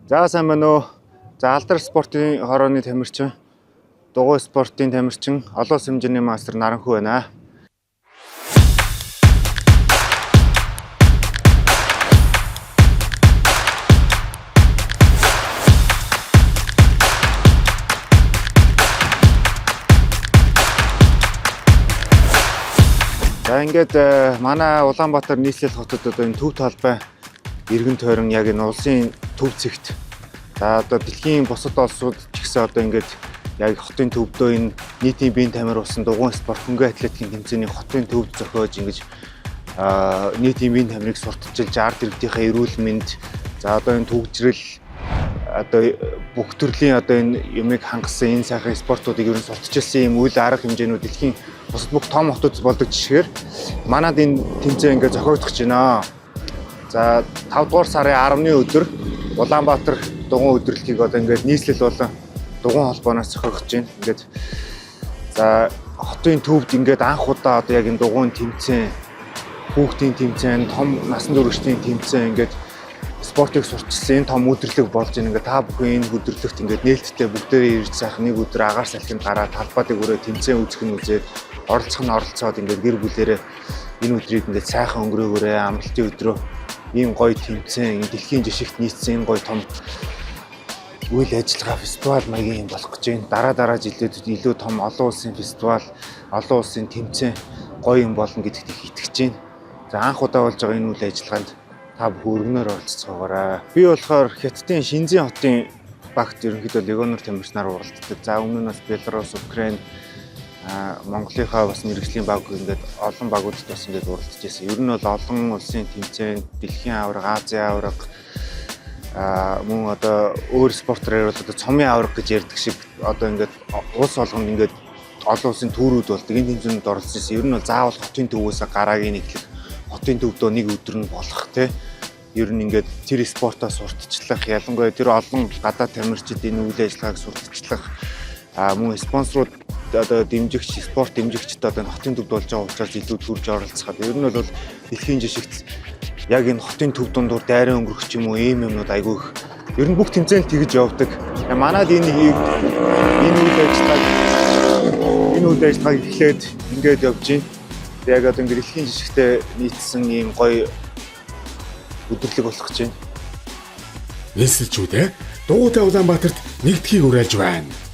За сайн байна уу. За алдар спортын хорооны тамирчин, дугуй спортын тамирчин, олон хэмжээний мастер Наранхүү байна. За ингээд манай Улаанбаатар нийслэл хотод одоо энэ төв талбай иргэн тойрон яг энэ улсын төв цэгт за одоо дэлхийн бусад улсууд ч гэсэн одоо ингээд яг хотын төвдөө энэ нийтийн биеийн тамир усан дугуйн спорт хөнгөн атлетикийн тэмцээний хотын төвд зохиож ингэж нийтийн биеийн тамирыг сурталчилж ард иргэдийнхээ эрүүл мэнд за одоо энэ төгжрөл одоо бүх төрлийн одоо энэ юмыг хангасан энэ сайхан спортуудыг ер нь сурталчилсан юм үйл арга хэмжээнүүд дэлхийн бусад бүх том хотууд болдог жишгээр манад энэ тэмцээн ингээд зохиогдож байна. За 5 дугаар сарын 10-ны өдөр Улаанбаатар дугуйн өдрөлтийг одоо ингээд нийслэл болон дугуйн холбооноос зохиогдож байна. Ингээд за хотын төвд ингээд анх удаа одоо яг энэ дугуйн тэмцээн, хүүхдийн тэмцээн, том насан туршийн тэмцээн ингээд спортыг сурчилсан энэ том өдрлөг болж байгаа. Ингээд та бүхэн энэ өдрлөгт ингээд нээлттэй бүгдээрээ ирж сайхан нэг өдөр агаар салхинд гараад талбайд өрөө тэмцээн үзэх нь үзээд оролцоод ингээд гэр бүлээрээ энэ өдрийг ингээд сайхан өнгөрөөгөөрэй. Амралтын өдрөө ийм гоё тэмцээн дэлхийн жишгт нийцсэн энэ гоё том үйл ажиллагаа фестивал маягийн юм болох гэж байна. Дараа жилдээ илүү том олон улсын фестивал, олон улсын тэмцээн гоё юм болно гэдэгт их итгэж байна. За анх удаа болж байгаа энэ үйл ажиллагаанд та бүхэн өргөнөөр оролцоогоорой. Би болохоор Хятадын Шинзэн хотын багт ерөнхийдөө легионер тамирчнаар уралддаг. За өмнө нь бас Беларусь, Украин, Монголынхаа бас мэргэжлийн баг ингээд олон багуудад бас ингээд уралдаж байсан. Ер нь бол олон улсын тэмцээн, дэлхийн аварга, Азийн аварга мөн одоо өөр спортоор бол одоо цомын аварга гэж ярьдаг шиг одоо ингээд улс болгонд ингээд олон улсын түүрүүд болдог. Энэ тэмцээнд оролцож байсан. Ер нь бол заавал хотын төвөөс гараагийн нэглэх хотын төвдөө нэг өдөр нь болох тий. Ер нь ингээд тэр спортоо сурталчлах, ялангуяа тэр олон гадаад тамирчид энэ үйл ажиллагааг сурталчлах мөн спонсорууд одоо дэмжигч, спорт дэмжигчд одоо хотын төвд болж байгаа учраас илүү төрж оролцоход. Ер нь бол дэлхийн жишгт яг энэ хотын төв дундуур дайраа өнгөрөх ч юм уу ийм юмнууд айгүй их. Ер нь бүх тэмцээнд тэгж явдаг. Манайд энэ үйл ажиллагааг эхлээд ингээд явж байна. Яг одоо ингээд дэлхийн жишгтээ нийцсэн ийм гоё өдөрлөг болох гэж байна. Нийслэлчүүд дугуйтай Улаанбаатарт нэгдхийг уриалж байна.